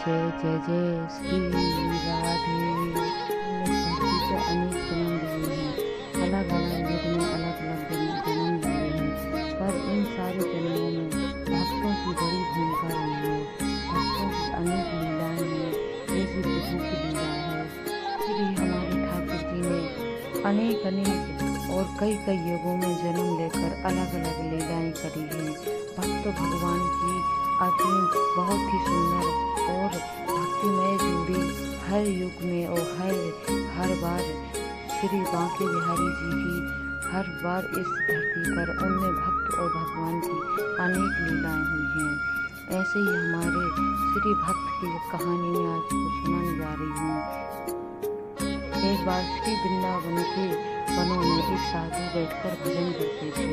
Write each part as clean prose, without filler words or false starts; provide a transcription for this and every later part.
जय जय जय श्री राधे। हमने धरती पे अनेक जन्म लिए हैं, अलग अलग युग में अलग अलग जन्म लिए हैं, पर इन सारे जन्मों में भक्तों की बड़ी भूमिका रही है। भक्तों की अनेक लीलाएं हैं, जैसे प्रभु की लीला है। श्री हमारे ठाकुर जी ने अनेक अनेक और कई कई युगों में जन्म लेकर अलग अलग लीलाएं करी हैं। भक्त भगवान की अति बहुत ही सुंदर और भक्तिमय जोड़ी हर युग में और हर बार श्री बांके बिहारी जी की हर बार इस धरती पर उनमें भक्त और भगवान की अनेक लीलाएं हुई हैं। ऐसे ही हमारे श्री भक्त की कहानी में आपको सुनाने जा रही हूँ। एक बार श्री वृंदावन के वनों में एक साधु बैठकर भजन करते थे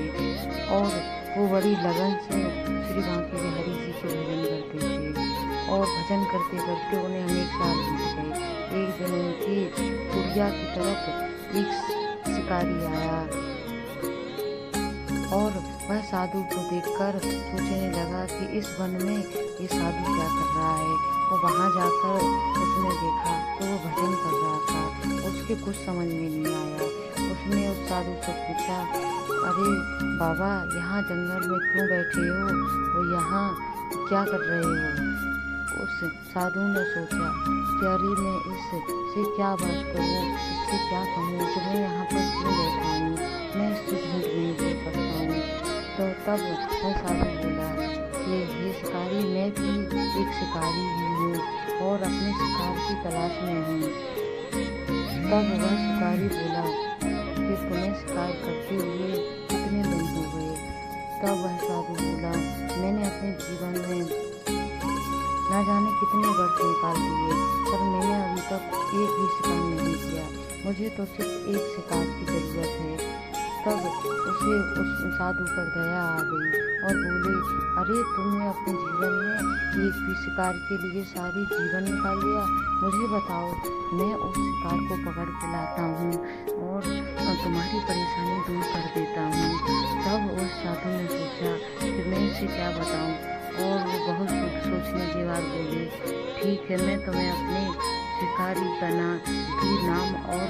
और वो बड़ी लगन से श्री बांके बिहारी जी के भजन करते थे और भजन करते करते उन्हें अनेक साल बीत गए। एक दिन उनकी कुटिया की तरफ एक शिकारी आया और वह साधु को देखकर सोचने लगा कि इस वन में ये साधु क्या कर रहा है। वो वहाँ जाकर उसने देखा तो वो भजन कर रहा था। उसके कुछ समझ में नहीं आया। उसने उस साधु से पूछा, अरे बाबा, यहाँ जंगल में क्यों बैठे हो और यहाँ क्या कर रहे हो? उस साधु ने सोचा कि अरे मैं इससे क्या बात करूँ, इससे क्या कहूँ कि मैं यहाँ पर क्यों बैठा हूँ, मैं इससे झूठ नहीं बोल सकता हूँ। तो तब वह साधु बोला कि ये शिकारी, मैं भी एक शिकारी ही हूँ और अपने शिकार की तलाश में हूँ। तब वह शिकारी बोला कि तुम्हें शिकार करते हुए कितने दिन हो गए? तब वह साधु बोला, मैंने अपने जीवन में न जाने कितने वर्ष निकाल दिए, पर मैंने अभी तक एक भी शिकार नहीं किया। मुझे तो सिर्फ एक शिकार की ज़रूरत है। तब उसे उस साधु पर दया आ गई और बोले, अरे तुमने अपने जीवन में एक भी शिकार के लिए सारी जीवन निकाल दिया। मुझे बताओ, मैं उस शिकार को पकड़ के लाता हूँ और तुम्हारी परेशानी दूर कर देता हूँ। तब उस साधु ने सोचा कि मैं इसे क्या बताऊँ, और वो बहुत सोचने के बाद बोले, ठीक है, मैं तुम्हें अपने शिकारी का नाम और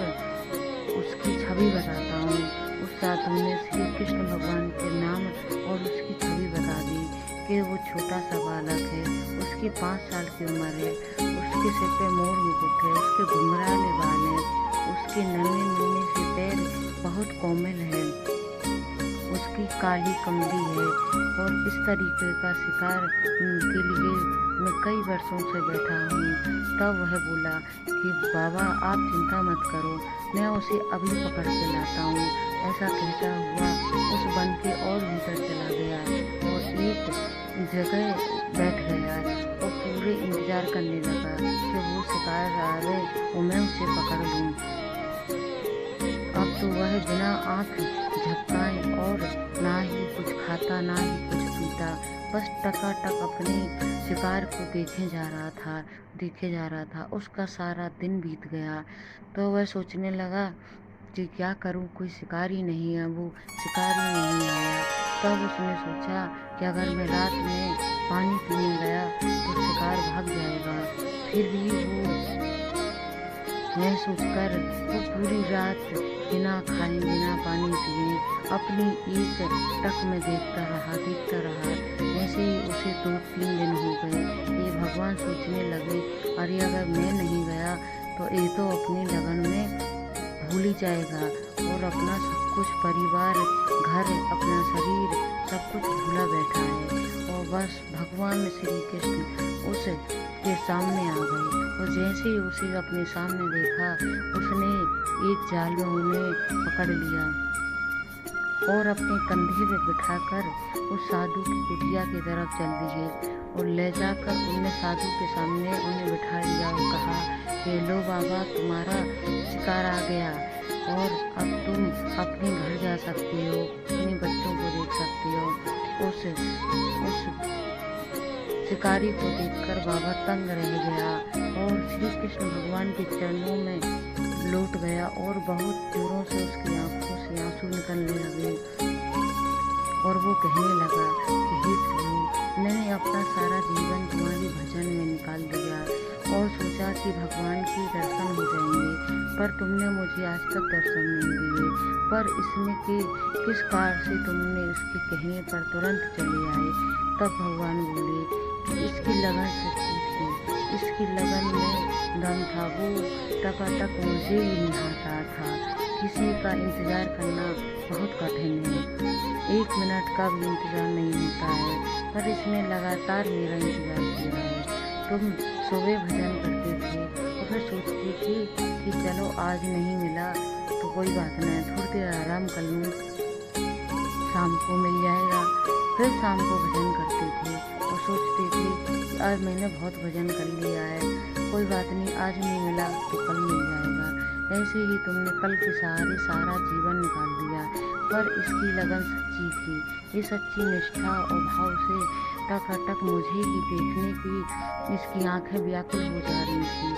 उसकी छवि बताता हूँ। उस साधु ने श्री कृष्ण भगवान के नाम और उसकी छवि बता दी कि वो छोटा सा बालक है, उसकी 5 साल की उम्र है, उसके सिर पे मोर मुकुट है, उसके घुंघराले बाल हैं, उसके नन्हे नन्हे से पैर बहुत कोमल है, उसकी काली कमली है। और इस तरीके का शिकार के लिए मैं कई वर्षों से बैठा हूँ। तब वह बोला कि बाबा, आप चिंता मत करो, मैं उसे अभी पकड़ के लाता हूँ। ऐसा कहता हुआ उस वन के और भीतर चला गया और एक जगह बैठ गया और पूरे इंतजार करने लगा कि वो शिकार आवे और मैं उसे पकड़ लूँ। अब तो वह बिना आँख झपकाए और ना ही कुछ खाता ना ही कुछ पीता, बस टकाटक अपने शिकार को देखे जा रहा था। उसका सारा दिन बीत गया तो वह सोचने लगा कि क्या करूं, कोई शिकारी नहीं है, वो शिकारी नहीं आया। तब उसने सोचा कि अगर मैं रात में पानी पीने गया तो शिकार भाग जाएगा। फिर भी वो यह सोचकर वो पूरी रात बिना खाए बिना पानी पिए अपनी एक टक में देखता रहा। ऐसे ही उसे 2-3 दिन हो गए। ये भगवान सोचने लगे, अरे अगर मैं नहीं गया तो ये तो अपनी लगन में भूल ही जाएगा और अपना सब कुछ, परिवार, घर, अपना शरीर, सब कुछ भूला बैठा है। और बस भगवान श्री कृष्ण उसके सामने आ गए और जैसे ही उसे अपने सामने देखा, उसने एक जाल में उन्हें पकड़ लिया और अपने कंधे पे बिठाकर उस साधु की कुटिया की तरफ चल दिए और ले जाकर उन्हें साधु के सामने उन्हें बिठा लिया और कहा कि लो बाबा, तुम्हारा शिकार आ गया और अब तुम अपने घर जा सकते हो, अपने बच्चों को देख सकते हो। उस शिकारी को देखकर बाबा तंग रह गया और श्री कृष्ण भगवान के चरणों में लौट गया और बहुत जोरों से उसकी आंखों से आंसू निकलने लगे और वो कहने लगा कि हे प्रभु, मैंने अपना सारा जीवन तुम्हारे भजन में निकाल दिया, था कि भगवान के दर्शन हो जाएंगे, पर तुमने मुझे आज तक दर्शन नहीं दिए। पर इसमें कि किस कार से तुमने इसके कहने पर तुरंत चले आए। तब भगवान बोले कि इसकी लगन सच्ची थी, इसकी लगन में दम था। वो टकाटक मुझे ही निहारता था। किसी का इंतज़ार करना बहुत कठिन है, 1 मिनट का भी इंतज़ार नहीं होता है, पर इसने लगातार मेरा इंतज़ार किया है। तुम सुबह भजन करते थे और फिर सोचती थी कि चलो आज नहीं मिला तो कोई बात नहीं, थोड़ी देर आराम कर लूँ, शाम को मिल जाएगा। फिर शाम को भजन करते थे और सोचते थे कि आज मैंने बहुत भजन कर लिया है, कोई बात नहीं, आज नहीं मिला तो कल मिल जाएगा। ऐसे ही तुमने कल के सहारे सारा जीवन निकाल दिया। पर इसकी लगन सच्ची थी, ये सच्ची निष्ठा और भाव से टकाटक मुझे ही देखने की इसकी आंखें व्याकुल हो जा रही थी।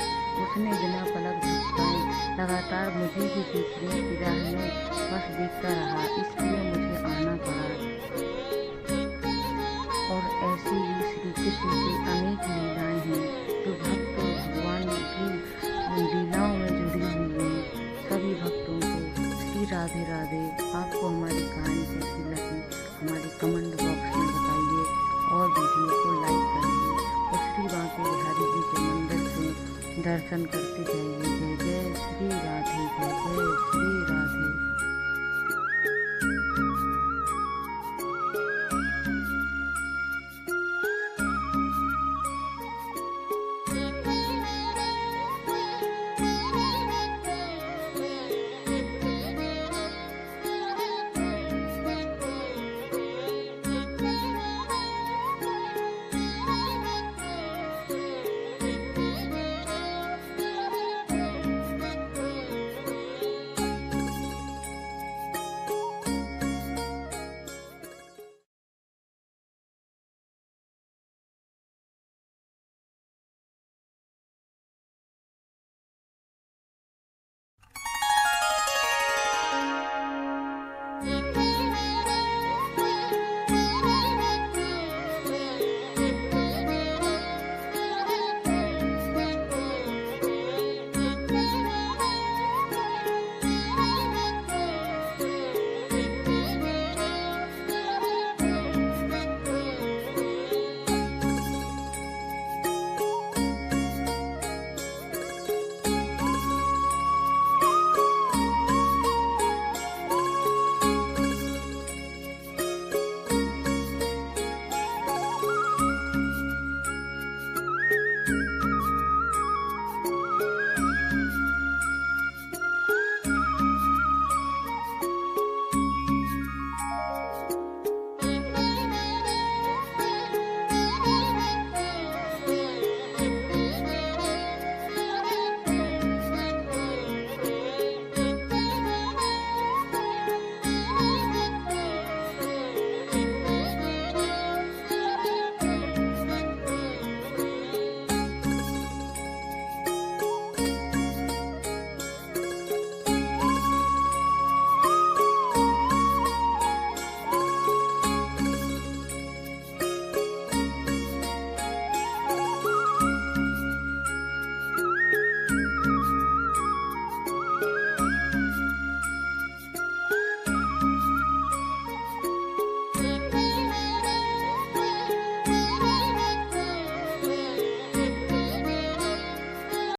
उसने बिना पलक झपकाए लगातार मुझे ही देखने की राह में बस देखता रहा, इसलिए मुझे आना पड़ा। और ऐसी ही श्री कृष्ण की अनेक लीलाएं हैं जो भक्त और भगवान की लीलाओं में जुड़ी हुई हैं। सभी भक्तों को श्री राधे राधे। आपको हमारी कहानी कैसी लगी हमारे कमेंट बॉक्स में बताइए और वीडियो को लाइक करिए और श्री बांके बिहारी जी के मंदिर से दर्शन करते जाइए।